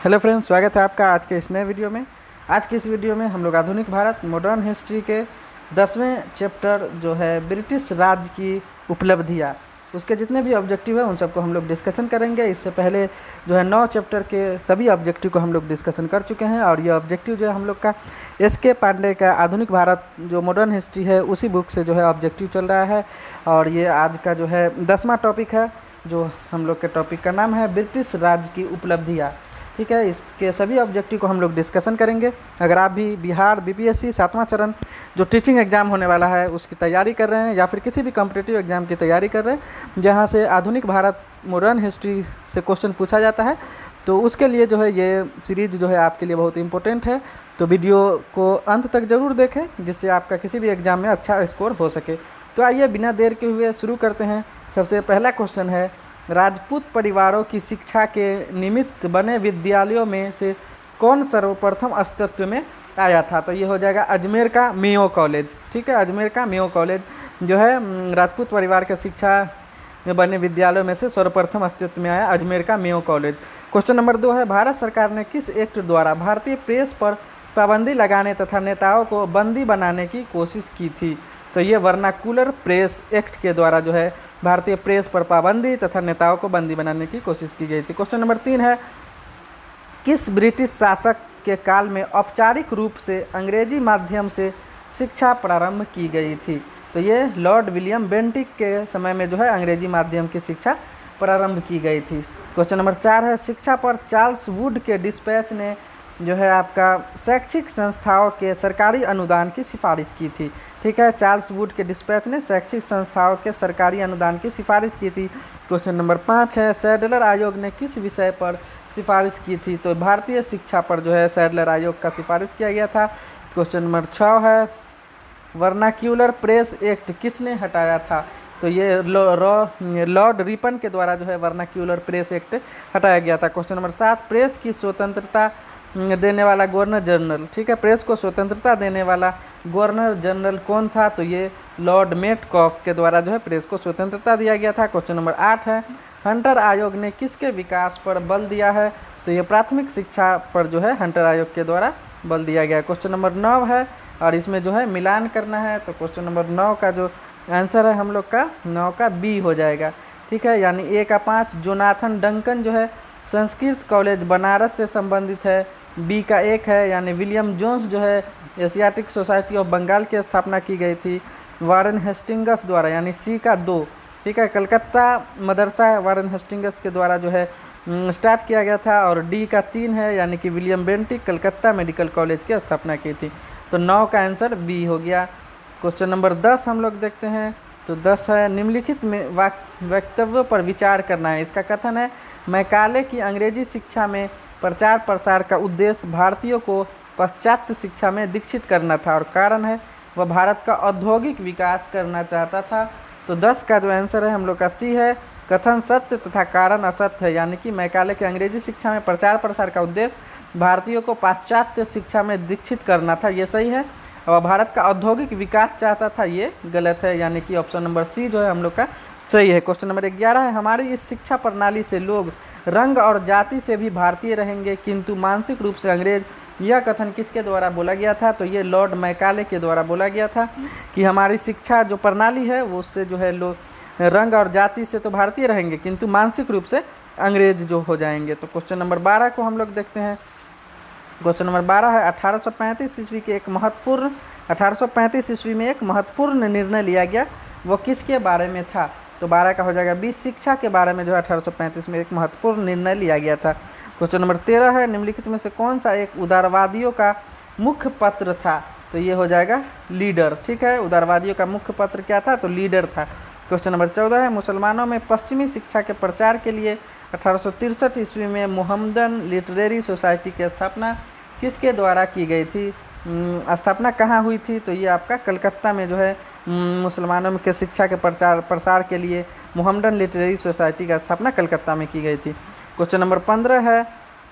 Hello friends, स्वागत है आपका आज के इस नए वीडियो में। आज की इस वीडियो में हम लोग आधुनिक भारत मॉडर्न हिस्ट्री के 10वें चैप्टर जो है ब्रिटिश राज की उपलब्धियाँ, उसके जितने भी ऑब्जेक्टिव है उन सबको हम लोग डिस्कशन करेंगे। इससे पहले जो है 9 चैप्टर के सभी ऑब्जेक्टिव को हम लोग डिस्कशन कर चुके हैं और ये ऑब्जेक्टिव जो है हम लोग का एस.के. पांडे का आधुनिक भारत जो मॉडर्न हिस्ट्री है उसी बुक से जो है ऑब्जेक्टिव चल रहा है। और ये आज का जो है 10वां टॉपिक है, जो हम लोग के टॉपिक का नाम है ब्रिटिश राज की उपलब्धियाँ। ठीक है, इसके सभी ऑब्जेक्टिव को हम लोग डिस्कशन करेंगे। अगर आप भी बिहार बीपीएससी 7वां चरण जो टीचिंग एग्ज़ाम होने वाला है उसकी तैयारी कर रहे हैं या फिर किसी भी कॉम्पिटिटिव एग्ज़ाम की तैयारी कर रहे हैं जहां से आधुनिक भारत मॉडर्न हिस्ट्री से क्वेश्चन पूछा जाता है, तो उसके लिए जो है ये सीरीज़ जो है आपके लिए बहुत इंपॉर्टेंट है। तो वीडियो को अंत तक ज़रूर देखें जिससे आपका किसी भी एग्ज़ाम में अच्छा स्कोर हो सके। तो आइए बिना देर के हुए शुरू करते हैं। सबसे पहला क्वेश्चन है, राजपूत परिवारों की शिक्षा के निमित्त बने विद्यालयों में से कौन सर्वप्रथम अस्तित्व में आया था? तो ये हो जाएगा अजमेर का मेयो कॉलेज। ठीक है, अजमेर का मेयो कॉलेज जो है राजपूत परिवार के शिक्षा में बने विद्यालयों में से सर्वप्रथम अस्तित्व में आया अजमेर का मेयो कॉलेज। क्वेश्चन नंबर 2 है, भारत सरकार ने किस एक्ट द्वारा भारतीय प्रेस पर पाबंदी लगाने तथा नेताओं को बंदी बनाने की कोशिश की थी? तो ये वर्नाकुलर प्रेस एक्ट के द्वारा जो है भारतीय प्रेस पर पाबंदी तथा नेताओं को बंदी बनाने की कोशिश की गई थी। क्वेश्चन नंबर 3 है, किस ब्रिटिश शासक के काल में औपचारिक रूप से अंग्रेजी माध्यम से शिक्षा प्रारंभ की गई थी? तो ये लॉर्ड विलियम बेंटिक के समय में जो है अंग्रेजी माध्यम की शिक्षा प्रारंभ की गई थी। क्वेश्चन नंबर 4 है, शिक्षा पर चार्ल्स वुड के डिस्पैच ने जो है आपका शैक्षिक संस्थाओं के सरकारी अनुदान की सिफारिश की थी। ठीक है, चार्ल्स वुड के डिस्पैच ने शैक्षिक संस्थाओं के सरकारी अनुदान की सिफारिश की थी। क्वेश्चन नंबर 5 है, सैडलर आयोग ने किस विषय पर सिफारिश की थी? तो भारतीय शिक्षा पर जो है सैडलर आयोग का सिफारिश किया गया था। क्वेश्चन नंबर 6 है, वर्नाक्यूलर प्रेस एक्ट किसने हटाया था? तो ये लॉर्ड रिपन के द्वारा जो है वर्नाक्यूलर प्रेस एक्ट हटाया गया था। क्वेश्चन नंबर 7, प्रेस की स्वतंत्रता देने वाला गवर्नर जनरल, ठीक है, प्रेस को स्वतंत्रता देने वाला गवर्नर जनरल कौन था? तो ये लॉर्ड मेटकॉफ के द्वारा जो है प्रेस को स्वतंत्रता दिया गया था। क्वेश्चन नंबर 8 है, हंटर आयोग ने किसके विकास पर बल दिया है? तो ये प्राथमिक शिक्षा पर जो है हंटर आयोग के द्वारा बल दिया गया। क्वेश्चन नंबर 9 है और इसमें जो है मिलान करना है, तो क्वेश्चन नंबर 9 का जो आंसर है हम लोग का 9 का बी हो जाएगा। ठीक है, यानी ए का 5 जोनाथन डंकन जो है संस्कृत कॉलेज बनारस से संबंधित है। बी का 1 है, यानी विलियम जोन्स जो है एशियाटिक सोसाइटी ऑफ बंगाल की स्थापना की गई थी वारेन हेस्टिंगस द्वारा, यानी सी का 2। ठीक है, कलकत्ता मदरसा वारेन हेस्टिंगस के द्वारा जो है स्टार्ट किया गया था। और डी का 3 है, यानी कि William Bentinck Calcutta medical college की स्थापना की थी। तो 9 का आंसर बी हो गया। क्वेश्चन नंबर 10 हम लोग देखते हैं। तो 10 है, निम्नलिखित में वक्तव्यों पर विचार करना है। इसका कथन है, मैकाले की अंग्रेजी शिक्षा में प्रचार प्रसार का उद्देश्य भारतीयों को पाश्चात्य शिक्षा में दीक्षित करना था और कारण है वह भारत का औद्योगिक विकास करना चाहता था। तो 10 का जो आंसर है हम लोग का सी है, कथन सत्य तथा कारण असत्य है, यानी कि मैकाले के अंग्रेजी शिक्षा में प्रचार प्रसार का उद्देश्य भारतीयों को पाश्चात्य शिक्षा में दीक्षित करना था, ये सही है। और भारत का औद्योगिक विकास चाहता था, ये गलत है, यानी कि ऑप्शन नंबर सी जो है हम लोग का सही है। क्वेश्चन नंबर 11 है, हमारी इस शिक्षा प्रणाली से लोग रंग और जाति से भी भारतीय रहेंगे किंतु मानसिक रूप से अंग्रेज। यह कथन किसके द्वारा बोला गया था? तो ये लॉर्ड मैकाले के द्वारा बोला गया था कि हमारी शिक्षा जो प्रणाली है वो उससे जो है लोग रंग और जाति से तो भारतीय रहेंगे किंतु मानसिक रूप से अंग्रेज जो हो जाएंगे। तो क्वेश्चन नंबर 12 को हम लोग देखते हैं। क्वेश्चन नंबर 12 है, 1835 ईस्वी के 1835 ईस्वी में एक महत्वपूर्ण निर्णय लिया गया, वो किसके बारे में था? तो 12 का हो जाएगा बी, शिक्षा के बारे में जो है 1835 में एक महत्वपूर्ण निर्णय लिया गया था। क्वेश्चन नंबर 13 है, निम्नलिखित में से कौन सा एक उदारवादियों का मुख्य पत्र था? तो ये हो जाएगा लीडर। ठीक है, उदारवादियों का मुख्य पत्र क्या था? तो लीडर था। क्वेश्चन नंबर 14 है, मुसलमानों में पश्चिमी शिक्षा के प्रचार के लिए 1863 ईस्वी में मोहम्मदन लिटरेरी सोसाइटी की स्थापना किसके द्वारा की गई थी? स्थापना कहाँ हुई थी? तो ये आपका कलकत्ता में जो है मुसलमानों के शिक्षा के प्रचार प्रसार के लिए मोहम्मदन लिटरेरी सोसाइटी की स्थापना कलकत्ता में की गई थी। क्वेश्चन नंबर 15 है,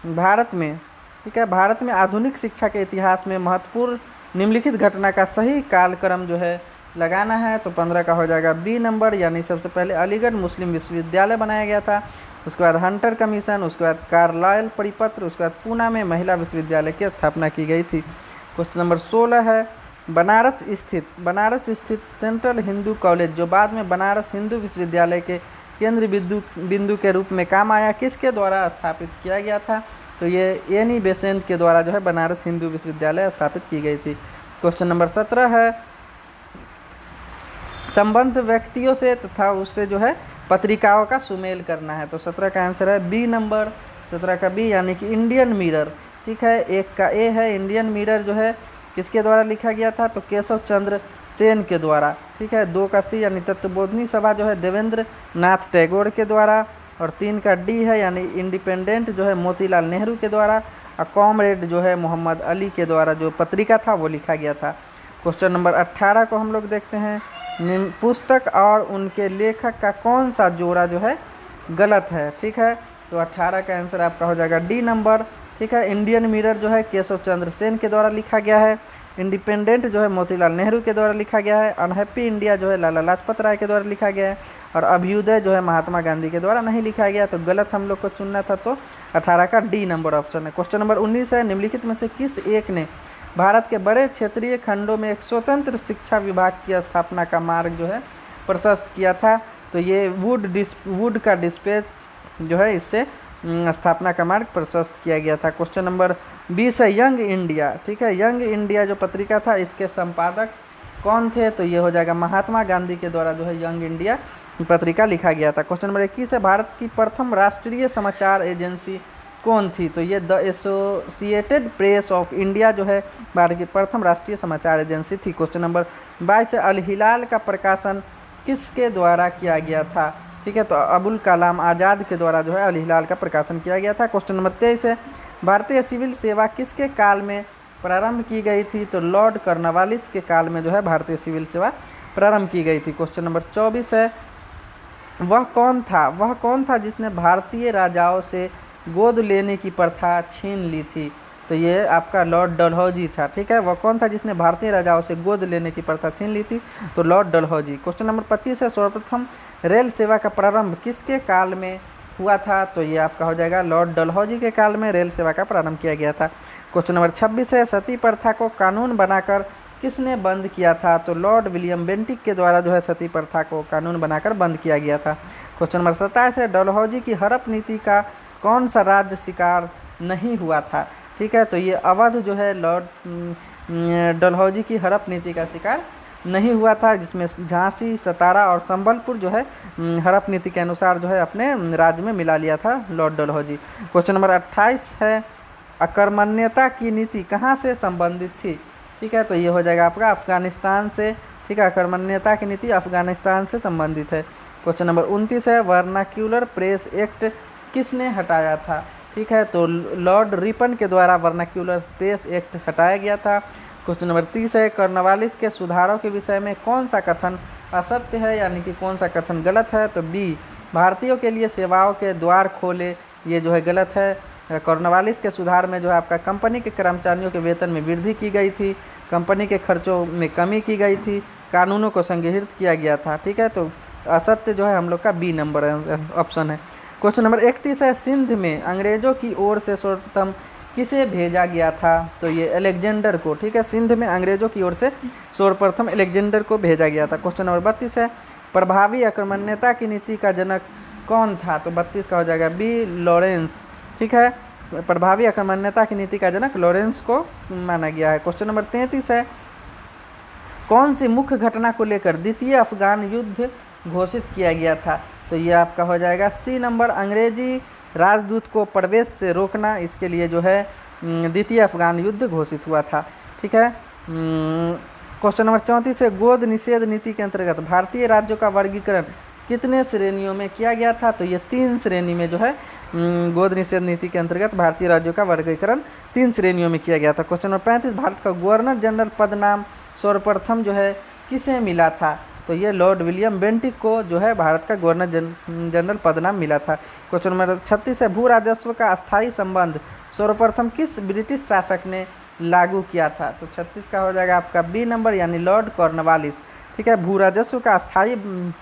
भारत में, ठीक है, भारत में आधुनिक शिक्षा के इतिहास में महत्वपूर्ण निम्नलिखित घटना का सही कालक्रम जो है लगाना है तो 15 का हो जाएगा बी नंबर, यानी सबसे पहले अलीगढ़ मुस्लिम विश्वविद्यालय बनाया गया था। उसके बाद हंटर कमीशन, उसके बाद कार्लाइल परिपत्र, उसके बाद पूना में महिला विश्वविद्यालय की स्थापना की गई थी। क्वेश्चन नंबर 16 है बनारस स्थित सेंट्रल हिंदू कॉलेज, जो बाद में बनारस हिंदू विश्वविद्यालय के केंद्र बिंदु के रूप में काम आया, किसके द्वारा स्थापित किया गया था? तो ये एनी बेसेंट के द्वारा जो है बनारस हिंदू विश्वविद्यालय स्थापित की गई थी। क्वेश्चन नंबर 17 है संबंध व्यक्तियों से तथा उससे जो है पत्रिकाओं का सुमेल करना है। तो 17 का आंसर है बी नंबर, 17 का बी, यानी कि इंडियन मिरर। ठीक है, 1 का ए है इंडियन मिरर जो है किसके द्वारा लिखा गया था? तो केशव चंद्र सेन के द्वारा। ठीक है, 2 का सी यानी तत्वबोधनी सभा जो है देवेंद्र नाथ टैगोर के द्वारा, और 3 का डी है यानी इंडिपेंडेंट जो है मोतीलाल नेहरू के द्वारा, और कॉमरेड जो है मोहम्मद अली के द्वारा जो पत्रिका था वो लिखा गया था। क्वेश्चन नंबर 18 को हम लोग देखते हैं, पुस्तक और उनके लेखक का कौन सा जोड़ा जो है गलत है? ठीक है, तो 18 का आंसर आपका हो जाएगा डी नंबर। ठीक है, इंडियन मिरर जो है केशव चंद्र सेन के द्वारा लिखा गया है, इंडिपेंडेंट जो है मोतीलाल नेहरू के द्वारा लिखा गया है, अनहैप्पी इंडिया जो है लाला लाजपत राय के द्वारा लिखा गया है, और अभ्युदय जो है महात्मा गांधी के द्वारा नहीं लिखा गया। तो गलत हम लोग को चुनना था, तो 18 का डी नंबर ऑप्शन है। क्वेश्चन नंबर 19 है निम्नलिखित में से किस एक ने भारत के बड़े क्षेत्रीय खंडों में एक स्वतंत्र शिक्षा विभाग की स्थापना का मार्ग जो है प्रशस्त किया था? तो ये वुड का डिस्पैच जो है इससे स्थापना का मार्ग प्रशस्त किया गया था। क्वेश्चन नंबर 20 है यंग इंडिया। ठीक है, यंग इंडिया जो पत्रिका था इसके संपादक कौन थे? तो ये हो जाएगा महात्मा गांधी के द्वारा जो है यंग इंडिया पत्रिका लिखा गया था। क्वेश्चन नंबर 21 है भारत की प्रथम राष्ट्रीय समाचार एजेंसी कौन थी? तो ये the associated press of India जो है भारत की प्रथम राष्ट्रीय समाचार एजेंसी थी। क्वेश्चन नंबर 22 है अल हिलाल का प्रकाशन किसके द्वारा किया गया था? ठीक है, तो अबुल कलाम आज़ाद के द्वारा जो है अल हिलाल का प्रकाशन किया गया था। क्वेश्चन नंबर 23 है भारतीय सिविल सेवा किसके काल में प्रारंभ की गई थी? तो लॉर्ड कॉर्नवालिस के काल में जो है भारतीय सिविल सेवा प्रारंभ की गई थी। क्वेश्चन नंबर 24 है वह कौन था जिसने भारतीय राजाओं से गोद लेने की प्रथा छीन ली थी? तो ये आपका लॉर्ड डलहौजी था। ठीक है, वह कौन था जिसने भारतीय राजाओं से गोद लेने की प्रथा छीन ली थी? तो लॉर्ड डलहौजी। क्वेश्चन नंबर 25 है सर्वप्रथम रेल सेवा का प्रारंभ किसके काल में हुआ था? तो ये आपका हो जाएगा लॉर्ड डलहौजी के काल में रेल सेवा का प्रारंभ किया गया था। क्वेश्चन नंबर 26 है सती प्रथा को कानून बनाकर किसने बंद किया था? तो लॉर्ड विलियम बेंटिक के द्वारा जो है सती प्रथा को कानून बनाकर बंद किया गया था। क्वेश्चन नंबर 27 है डलहौजी की हड़प नीति का कौन सा राज्य शिकार नहीं हुआ था? ठीक है, तो ये अवध जो है लॉर्ड डलहौजी की हड़प नीति का शिकार नहीं हुआ था, जिसमें झांसी, सतारा और संबलपुर जो है हड़प नीति के अनुसार जो है अपने राज्य में मिला लिया था लॉर्ड डलहौजी। क्वेश्चन नंबर 28 है अकर्मण्यता की नीति कहाँ से संबंधित थी? ठीक है, तो ये हो जाएगा आपका अफगानिस्तान से। ठीक है, अकर्मण्यता की नीति अफगानिस्तान से संबंधित है। क्वेश्चन नंबर 29 है वर्नाक्यूलर प्रेस एक्ट किसने हटाया था? ठीक है, तो लॉर्ड रिपन के द्वारा वर्नाक्यूलर प्रेस एक्ट हटाया गया था। क्वेश्चन नंबर 30 है कॉर्नवालिस के सुधारों के विषय में कौन सा कथन असत्य है, यानी कि कौन सा कथन गलत है? तो बी भारतीयों के लिए सेवाओं के द्वार खोले, ये जो है गलत है। कॉर्नवालिस के सुधार में जो है आपका कंपनी के कर्मचारियों के वेतन में वृद्धि की गई थी, कंपनी के खर्चों में कमी की गई थी, कानूनों को संगठित किया गया था। ठीक है, तो असत्य जो है हम लोग का बी नंबर ऑप्शन है। क्वेश्चन नंबर 31 है सिंध में अंग्रेजों की ओर से सर्वप्रथम किसे भेजा गया था? तो ये अलेक्जेंडर को। ठीक है, सिंध में अंग्रेजों की ओर से सर्वप्रथम अलेक्जेंडर को भेजा गया था। क्वेश्चन नंबर 32 है प्रभावी अकर्मण्यता की नीति का जनक कौन था? तो 32 का हो जाएगा बी लॉरेंस। ठीक है, प्रभावी अकर्मण्यता की नीति का जनक लॉरेंस को माना गया है। क्वेश्चन नंबर 33 है कौन सी मुख्य घटना को लेकर द्वितीय अफगान युद्ध घोषित किया गया था? तो ये आपका हो जाएगा सी नंबर अंग्रेजी राजदूत को प्रवेश से रोकना, इसके लिए जो है द्वितीय अफगान युद्ध घोषित हुआ था। ठीक है, क्वेश्चन नंबर 34 है गोद निषेध नीति के अंतर्गत भारतीय राज्यों का वर्गीकरण कितने श्रेणियों में किया गया था? तो ये 3 श्रेणी में जो है गोद निषेध नीति के अंतर्गत भारतीय राज्यों का वर्गीकरण 3 श्रेणियों में किया गया था। क्वेश्चन नंबर 35 भारत का गवर्नर जनरल पद नाम सर्वप्रथम जो है किसे मिला था? तो ये लॉर्ड विलियम बेंटिक को जो है भारत का गवर्नर जनरल पद नाम मिला था। क्वेश्चन नंबर 36 है भू राजस्व का अस्थायी संबंध सर्वप्रथम किस ब्रिटिश शासक ने लागू किया था? तो 36 का हो जाएगा आपका बी नंबर यानी लॉर्ड कॉर्नवालिस। ठीक है। भू राजस्व का अस्थायी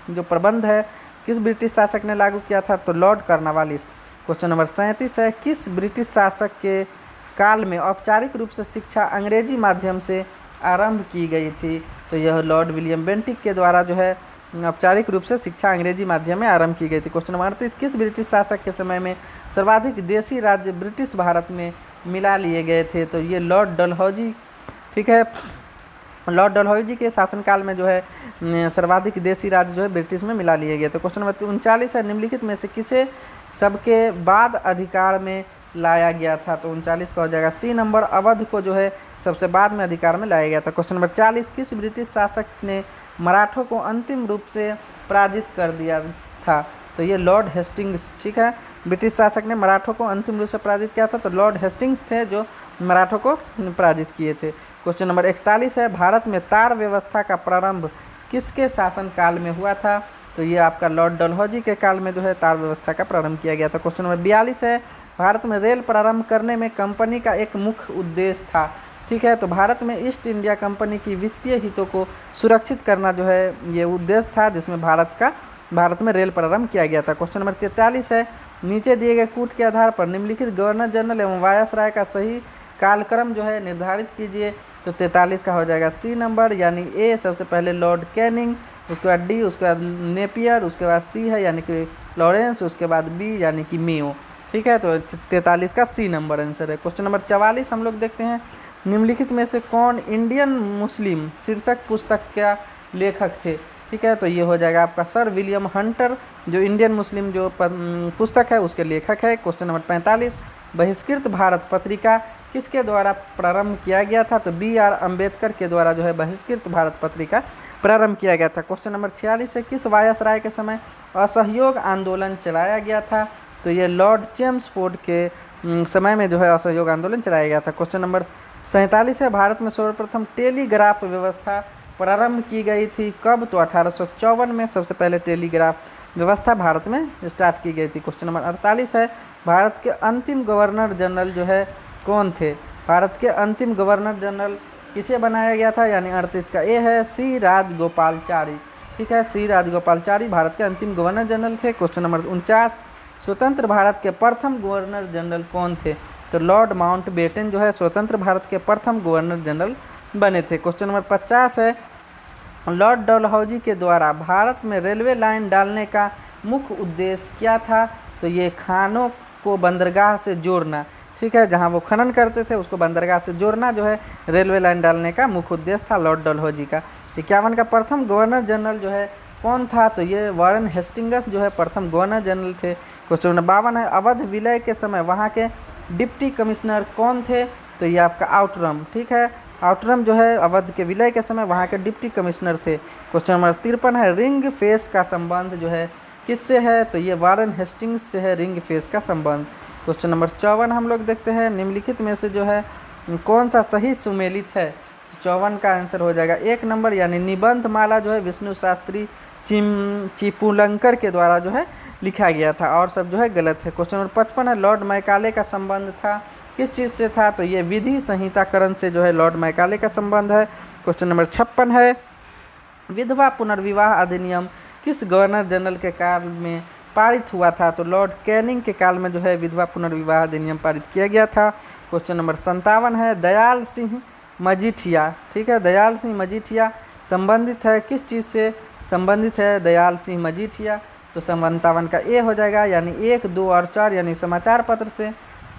जो प्रबंध है किस ब्रिटिश शासक ने लागू किया था, तो लॉर्ड कॉर्नवालिस। क्वेश्चन नंबर 37 है, किस ब्रिटिश शासक के काल में औपचारिक रूप से शिक्षा अंग्रेजी माध्यम से आरंभ की गई थी, तो यह लॉर्ड विलियम बेंटिक के द्वारा जो है औपचारिक रूप से शिक्षा अंग्रेजी माध्यम में आरंभ की गई थी। क्वेश्चन नंबर 38, किस ब्रिटिश शासक के समय में सर्वाधिक देशी राज्य ब्रिटिश भारत में मिला लिए गए थे, तो ये लॉर्ड डलहौजी, ठीक है। लॉर्ड डलहौजी के शासनकाल में जो है सर्वाधिक देशी राज्य जो है ब्रिटिश में मिला लिए गए थे। क्वेश्चन नंबर 39 है, निम्नलिखित में से किसे सबके बाद अधिकार में लाया गया था, तो 39 का हो जाएगा सी नंबर, अवध को जो है सबसे बाद में अधिकार में लाया गया था। क्वेश्चन नंबर 40, किस ब्रिटिश शासक ने मराठों को अंतिम रूप से पराजित कर दिया था, तो ये लॉर्ड हेस्टिंग्स, ठीक है। ब्रिटिश शासक ने मराठों को अंतिम रूप से पराजित किया था, तो लॉर्ड हेस्टिंग्स थे जो मराठों को पराजित किए थे। क्वेश्चन नंबर 41 है, भारत में तार व्यवस्था का प्रारंभ किसके शासनकाल में हुआ था, तो ये आपका लॉर्ड डलहौजी के काल में जो है तार व्यवस्था का प्रारंभ किया गया था। क्वेश्चन नंबर 42 है, भारत में रेल प्रारंभ करने में कंपनी का एक मुख्य उद्देश्य था, ठीक है। तो भारत में ईस्ट इंडिया कंपनी की वित्तीय हितों को सुरक्षित करना जो है ये उद्देश्य था, जिसमें भारत में रेल प्रारंभ किया गया था। क्वेश्चन नंबर 43 है, नीचे दिए गए कूट के आधार पर निम्नलिखित गवर्नर जनरल एवं वायसराय का सही कालक्रम जो है निर्धारित कीजिए, तो 43 का हो जाएगा सी नंबर, यानी ए सबसे पहले लॉर्ड कैनिंग, उसके बाद डी, उसके बाद नेपियर, उसके बाद सी है यानी कि लॉरेंस, उसके बाद बी यानी कि मेयो, ठीक है। तो 43 का सी नंबर आंसर है। क्वेश्चन नंबर 44 हम लोग देखते हैं, निम्नलिखित में से कौन इंडियन मुस्लिम शीर्षक पुस्तक का लेखक थे, ठीक है। तो ये हो जाएगा आपका सर विलियम हंटर, जो इंडियन मुस्लिम जो पुस्तक है उसके लेखक है। क्वेश्चन नंबर 45, बहिष्कृत भारत पत्रिका किसके द्वारा प्रारंभ किया गया था, तो बी.आर. अम्बेडकर के द्वारा जो है बहिष्कृत भारत पत्रिका प्रारंभ किया गया था। क्वेश्चन नंबर 46 है, किस वायसराय के समय असहयोग आंदोलन चलाया गया था, तो ये लॉर्ड चेम्सफोर्ड के समय में जो है असहयोग आंदोलन चलाया गया था। क्वेश्चन नंबर 47 है, भारत में सर्वप्रथम टेलीग्राफ व्यवस्था प्रारंभ की गई थी कब, तो 1854 में सबसे पहले टेलीग्राफ व्यवस्था भारत में स्टार्ट की गई थी। क्वेश्चन नंबर 48 है, भारत के अंतिम गवर्नर जनरल जो है कौन थे, भारत के अंतिम गवर्नर जनरल किसे बनाया गया था, यानी 38 का ए है सी राजगोपालचारी, ठीक है। सी राजगोपालचारी भारत के अंतिम गवर्नर जनरल थे। क्वेश्चन नंबर 49, स्वतंत्र भारत के प्रथम गवर्नर जनरल कौन थे, तो लॉर्ड माउंटबेटन जो है स्वतंत्र भारत के प्रथम गवर्नर जनरल बने थे। क्वेश्चन नंबर 50 है, लॉर्ड डलहौजी के द्वारा भारत में रेलवे लाइन डालने का मुख्य उद्देश्य क्या था, तो ये खानों को बंदरगाह से जोड़ना, ठीक है। जहां वो खनन करते थे उसको बंदरगाह से जोड़ना जो है रेलवे लाइन डालने का मुख्य उद्देश्य था लॉर्ड डलहौजी का। 51 का प्रथम गवर्नर जनरल जो है कौन था, तो ये वारेन हेस्टिंग्स जो है प्रथम गवर्नर जनरल थे। क्वेश्चन नंबर 52 है, अवध विलय के समय वहाँ के डिप्टी कमिश्नर कौन थे, तो ये आपका आउटरम, ठीक है। आउटरम जो है अवध के विलय के समय वहाँ के डिप्टी कमिश्नर थे। क्वेश्चन नंबर 53 है, रिंग फेस का संबंध जो है किससे है, तो ये वारेन हेस्टिंग्स से है रिंग फेस का संबंध। क्वेश्चन नंबर 54 हम लोग देखते हैं, निम्नलिखित में से जो है कौन सा सही सुमेलित है, तो 54 का आंसर हो जाएगा 1 नंबर, यानी निबंध माला जो है विष्णु शास्त्री चिपुलंकर के द्वारा जो है लिखा गया था, और सब जो है गलत है। क्वेश्चन नंबर 55 है, लॉर्ड मैकाले का संबंध था किस चीज़ से था, तो ये विधि संहिताकरण से जो है लॉर्ड मैकाले का संबंध है। क्वेश्चन नंबर 56 है, विधवा पुनर्विवाह अधिनियम किस गवर्नर जनरल के काल में पारित हुआ था, तो लॉर्ड कैनिंग के काल में जो है विधवा पुनर्विवाह अधिनियम पारित किया गया था। क्वेश्चन नंबर 57 है, दयाल सिंह मजीठिया, ठीक है। दयाल सिंह मजीठिया संबंधित है किस चीज़ से संबंधित है दयाल सिंह मजीठिया, तो 57 का ए हो जाएगा, यानी 1, 2 और 4 यानी समाचार पत्र से,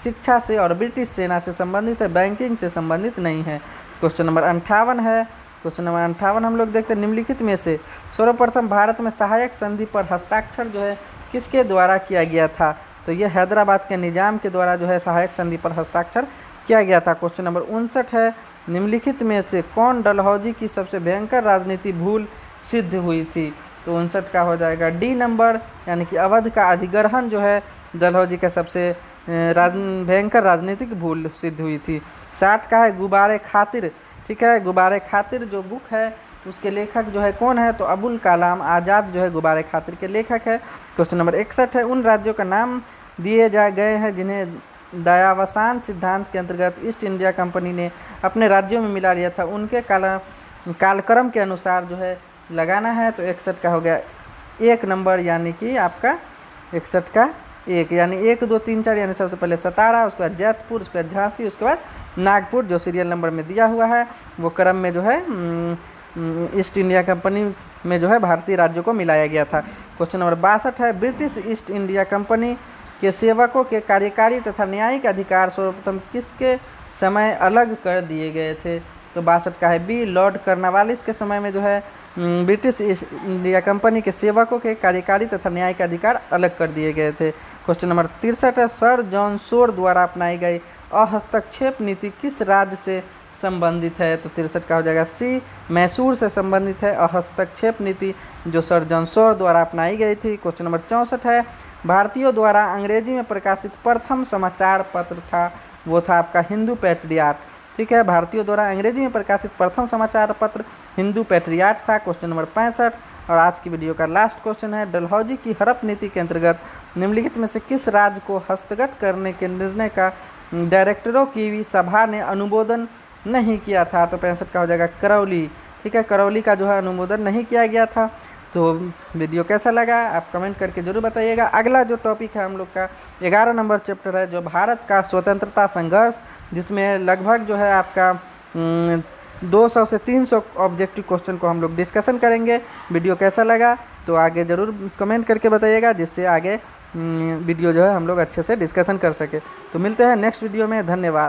शिक्षा से और ब्रिटिश सेना से संबंधित है, बैंकिंग से संबंधित नहीं है। क्वेश्चन नंबर 58 है, क्वेश्चन नंबर 58 हम लोग देखते हैं, निम्नलिखित में से सर्वप्रथम भारत में सहायक संधि पर हस्ताक्षर जो है किसके द्वारा किया गया था, तो ये हैदराबाद के निजाम के द्वारा जो है सहायक संधि पर हस्ताक्षर किया गया था। क्वेश्चन नंबर 59 है, निम्नलिखित में से कौन डलहौजी की सबसे भयंकर राजनीति भूल सिद्ध हुई थी, तो 59 का हो जाएगा डी नंबर, यानी कि अवध का अधिग्रहण जो है डलहौजी का सबसे भयंकर राजनीतिक भूल सिद्ध हुई थी। 60 का है, गुब्बारे खातिर, ठीक है। गुब्बारे खातिर जो बुक है उसके लेखक जो है कौन है, तो अबुल कलाम आज़ाद जो है गुब्बारे खातिर के लेखक है। क्वेश्चन नंबर 61 है, उन राज्यों का नाम दिए जा गए हैं जिन्हें दयावसान सिद्धांत के अंतर्गत ईस्ट इंडिया कंपनी ने अपने राज्यों में मिला लिया था, उनके कालक्रम के अनुसार जो है लगाना है तो 61 का हो गया 1 नंबर, यानी कि आपका 61 का 1, यानी 1 2 3 4, यानी सबसे पहले सतारा, उसके बाद जैतपुर, उसके बाद झांसी, उसके बाद नागपुर जो सीरियल नंबर में दिया हुआ है वो क्रम में जो है ईस्ट इंडिया कंपनी में जो है भारतीय राज्यों को मिलाया गया था। क्वेश्चन नंबर 62 है, ब्रिटिश ईस्ट इंडिया कंपनी के सेवकों के कार्यकारी तथा न्यायिक अधिकार सर्वप्रथम किसके समय अलग कर दिए गए थे? तो 62 का है बी, लॉर्ड कर्नवालिस के समय में जो है ब्रिटिश ईस्ट इंडिया कंपनी के सेवकों के कार्यकारी तथा न्यायिक अधिकार अलग कर दिए गए थे। क्वेश्चन नंबर 63 है, सर जॉन शोर द्वारा अपनाई गई अहस्तक्षेप नीति किस राज्य से संबंधित है? तो 63 का हो जाएगा सी, मैसूर से संबंधित है अहस्तक्षेप नीति जो सर जॉन शोर द्वारा अपनाई गई थी। क्वेश्चन नंबर 64 है, भारतीयों द्वारा अंग्रेजी में प्रकाशित प्रथम समाचार पत्र था, वो था आपका हिंदू पैट्रियाट। ठीक है, भारतीयों द्वारा अंग्रेजी में प्रकाशित प्रथम समाचार पत्र हिंदू पैट्रियाट था। क्वेश्चन नंबर 65 और आज की वीडियो का लास्ट क्वेश्चन है, डलहौजी की हड़प नीति के अंतर्गत निम्नलिखित में से किस राज्य को हस्तगत करने के निर्णय का डायरेक्टरों की सभा ने अनुमोदन नहीं किया था? तो 65 का हो जाएगा करौली। ठीक है, करौली का जो है अनुमोदन नहीं किया गया था। तो वीडियो कैसा लगा आप कमेंट करके जरूर बताइएगा। अगला जो टॉपिक है हम लोग का 11 नंबर चैप्टर है जो भारत का स्वतंत्रता संघर्ष, जिसमें लगभग जो है आपका 200 से 300 ऑब्जेक्टिव क्वेश्चन को हम लोग डिस्कशन करेंगे। वीडियो कैसा लगा तो आगे ज़रूर कमेंट करके बताइएगा, जिससे आगे वीडियो जो है हम लोग अच्छे से डिस्कशन कर सके। तो मिलते हैं नेक्स्ट वीडियो में, धन्यवाद।